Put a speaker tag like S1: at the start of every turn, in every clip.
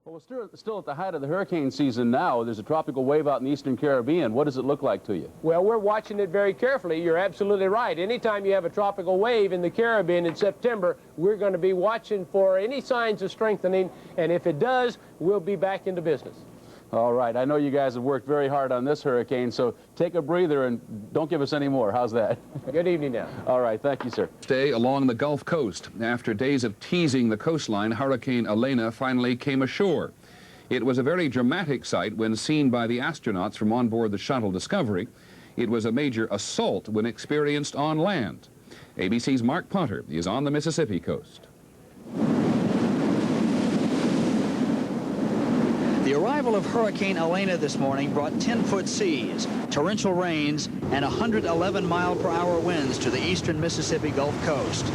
S1: Well, we're still at the height of the hurricane season now. There's a tropical wave out in the eastern Caribbean. What does it look like to you?
S2: Well, we're watching it very carefully. You're absolutely right. Anytime you have a tropical wave in the Caribbean in September, we're going to be watching for any signs of strengthening, and if it does, we'll be back into business.
S1: All right. I know you guys have worked very hard on this hurricane, so take a breather and don't give us any more. How's that?
S2: Good evening now.
S1: All right. Thank you, sir.
S3: Stay along the Gulf Coast. After days of teasing the coastline, Hurricane Elena finally came ashore. It was a very dramatic sight when seen by the astronauts from on board the shuttle Discovery. It was a major assault when experienced on land. ABC's Mark Potter is on the Mississippi coast.
S4: The arrival of Hurricane Elena this morning brought 10-foot seas, torrential rains, and 111-mile-per-hour winds to the eastern Mississippi Gulf Coast.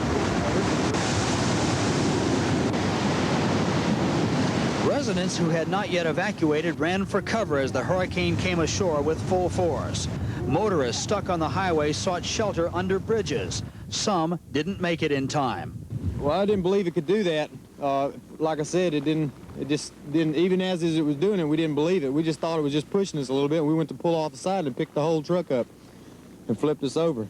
S4: Residents who had not yet evacuated ran for cover as the hurricane came ashore with full force. Motorists stuck on the highway sought shelter under bridges. Some didn't make it in time.
S5: Well, I didn't believe it could do that. Like I said, it just didn't, even as it was doing it, we didn't believe it. We just thought it was just pushing us a little bit. We went to pull off the side and picked the whole truck up and flipped us over.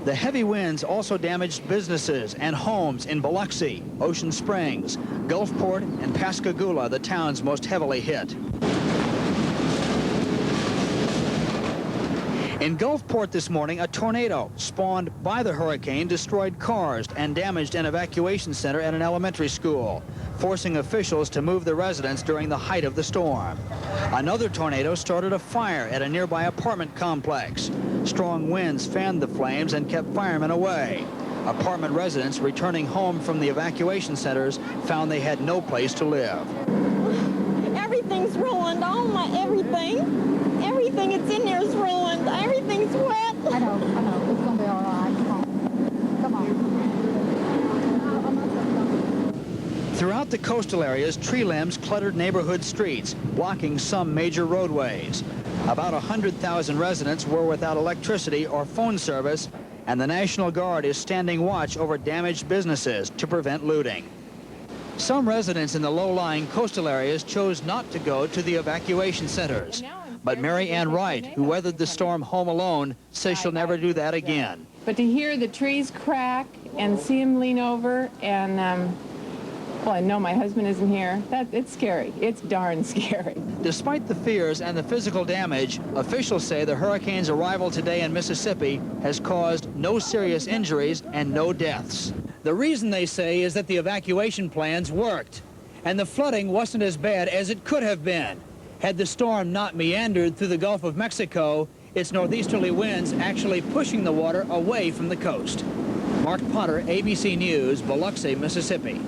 S4: The heavy winds also damaged businesses and homes in Biloxi, Ocean Springs, Gulfport, and Pascagoula, the towns most heavily hit. In Gulfport this morning, a tornado spawned by the hurricane destroyed cars and damaged an evacuation center at an elementary school, forcing officials to move the residents during the height of the storm. Another tornado started a fire at a nearby apartment complex. Strong winds fanned the flames and kept firemen away. Apartment residents returning home from the evacuation centers found they had no place to live.
S6: Everything's ruined, all my everything. Everything that's in there is ruined. Everything's wet.
S7: I know. It's going to be all right. Come on.
S4: Throughout the coastal areas, tree limbs cluttered neighborhood streets, blocking some major roadways. About 100,000 residents were without electricity or phone service, and the National Guard is standing watch over damaged businesses to prevent looting. Some residents in the low-lying coastal areas chose not to go to the evacuation centers. But Mary Ann Wright, who weathered the storm home alone, says she'll never do that again.
S8: But to hear the trees crack and see him lean over and, well, I know my husband isn't here. It's scary. It's darn scary.
S4: Despite the fears and the physical damage, officials say the hurricane's arrival today in Mississippi has caused no serious injuries and no deaths. The reason, they say, is that the evacuation plans worked, and the flooding wasn't as bad as it could have been. Had the storm not meandered through the Gulf of Mexico, its northeasterly winds actually pushing the water away from the coast. Mark Potter, ABC News, Biloxi, Mississippi.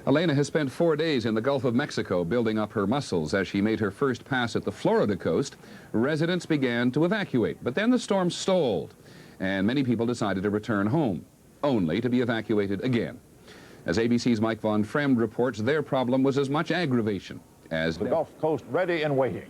S3: Elena has spent 4 days in the Gulf of Mexico building up her muscles. As she made her first pass at the Florida coast, residents began to evacuate. But then the storm stalled, and many people decided to return home, only to be evacuated again. As ABC's Mike Von Fremd reports, their problem was as much aggravation as
S9: the Gulf Coast ready and waiting.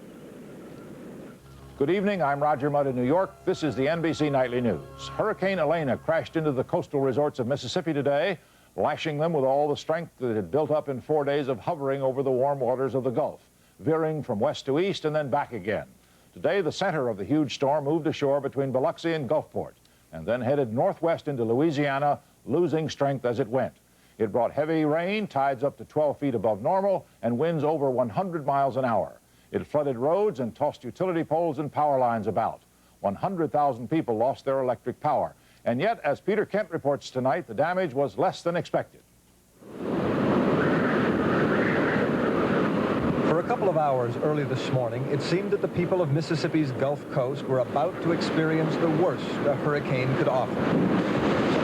S9: Good evening, I'm Roger Mudd in New York. This is the NBC Nightly News. Hurricane Elena crashed into the coastal resorts of Mississippi today, lashing them with all the strength that had built up in 4 days of hovering over the warm waters of the Gulf, veering from west to east and then back again. Today, the center of the huge storm moved ashore between Biloxi and Gulfport, and then headed northwest into Louisiana, losing strength as it went. It brought heavy rain, tides up to 12 feet above normal, and winds over 100 miles an hour. It flooded roads and tossed utility poles and power lines about. 100,000 people lost their electric power. And yet, as Peter Kent reports tonight, the damage was less than expected.
S10: For a couple of hours early this morning, it seemed that the people of Mississippi's Gulf Coast were about to experience the worst a hurricane could offer.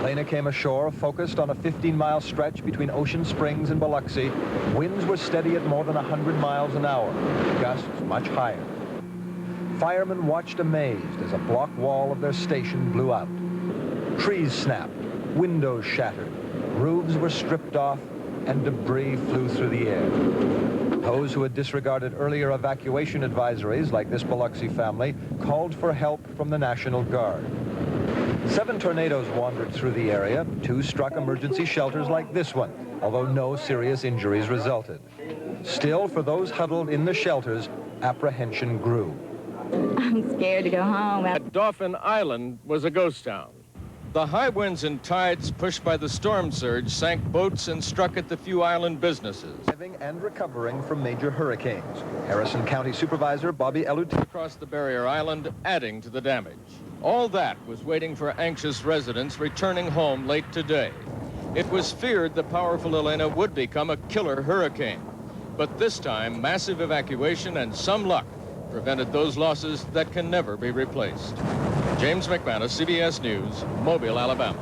S10: Elena came ashore, focused on a 15-mile stretch between Ocean Springs and Biloxi. Winds were steady at more than 100 miles an hour, gusts much higher. Firemen watched amazed as a block wall of their station blew out. Trees snapped, windows shattered, roofs were stripped off, and debris flew through the air. Those who had disregarded earlier evacuation advisories, like this Biloxi family, called for help from the National Guard. 7 tornadoes wandered through the area. 2 struck emergency shelters like this one, although no serious injuries resulted. Still, for those huddled in the shelters, apprehension grew.
S11: I'm scared to go home.
S2: Dauphin Island was a ghost town. The high winds and tides pushed by the storm surge sank boats and struck at the few island businesses.
S10: Living and recovering from major hurricanes. Harrison County Supervisor Bobby Eluti
S2: Across the barrier island, adding to the damage. All that was waiting for anxious residents returning home late today. It was feared the powerful Elena would become a killer hurricane. But this time, massive evacuation and some luck prevented those losses that can never be replaced. James McManus, CBS News, Mobile, Alabama.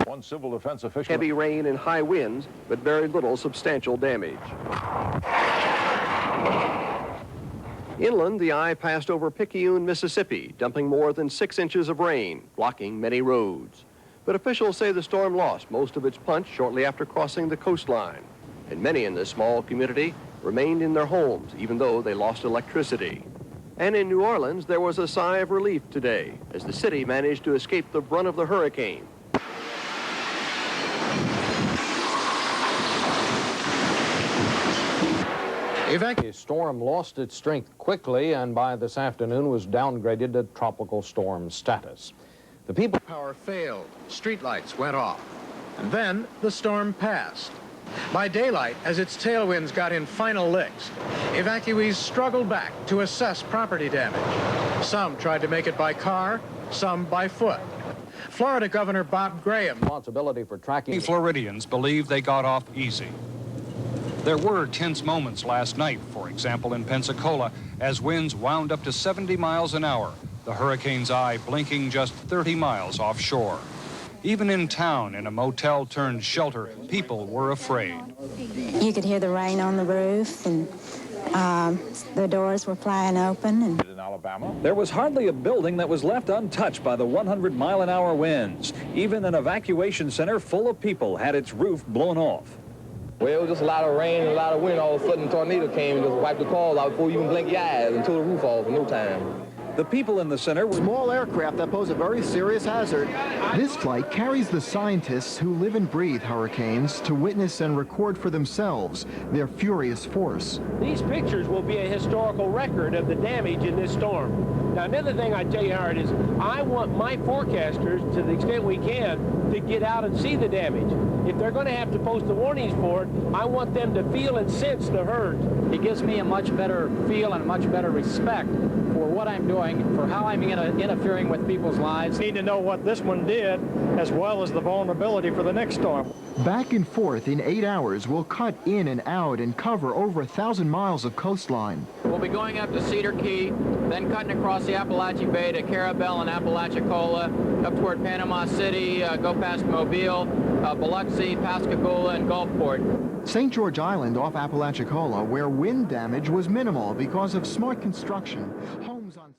S9: One civil defense official.
S12: Heavy rain and high winds, but very little substantial damage. Inland, the eye passed over Picayune, Mississippi, dumping more than 6 inches of rain, blocking many roads. But officials say the storm lost most of its punch shortly after crossing the coastline. And many in this small community remained in their homes, even though they lost electricity. And in New Orleans, there was a sigh of relief today as the city managed to escape the brunt of the hurricane.
S13: The storm lost its strength quickly and by this afternoon was downgraded to tropical storm status. The people
S14: power failed, streetlights went off, and then the storm passed. By daylight, as its tailwinds got in final licks, evacuees struggled back to assess property damage. Some tried to make it by car, some by foot. Florida Governor Bob Graham.
S13: Responsibility for tracking.
S15: Floridians believe they got off easy. There were tense moments last night, for example, in Pensacola, as winds wound up to 70 miles an hour, the hurricane's eye blinking just 30 miles offshore. Even in town, in a motel turned shelter, people were afraid.
S11: You could hear the rain on the roof, and the doors were flying open. And
S9: In Alabama.
S16: There was hardly a building that was left untouched by the 100-mile-an-hour winds. Even an evacuation center full of people had its roof blown off.
S17: Well, it was just a lot of rain and a lot of wind. All of a sudden, a tornado came and just wiped the cars out before you even blink your eyes and tore the roof off in no time.
S16: The people in the center were
S18: small aircraft that pose a very serious hazard. This flight carries the scientists who live and breathe hurricanes to witness and record for themselves their furious force.
S2: These pictures will be a historical record of the damage in this storm. Now, another thing I tell you, Howard, is I want my forecasters, to the extent we can, to get out and see the damage. If they're going to have to post the warnings for it, I want them to feel and sense the hurt.
S13: It gives me a much better feel and a much better respect for what I'm doing, for how I'm interfering with people's lives.
S2: Need to know what this one did, as well as the vulnerability for the next storm.
S18: Back and forth in 8 hours, we'll cut in and out and cover over 1,000 miles of coastline.
S13: We'll be going up to Cedar Key, then cutting across the Appalachian Bay to Carabel and Apalachicola, up toward Panama City, go past Mobile, Biloxi, Pascagoula, and Gulfport.
S18: St. George Island off Apalachicola, where wind damage was minimal because of smart construction. Homes on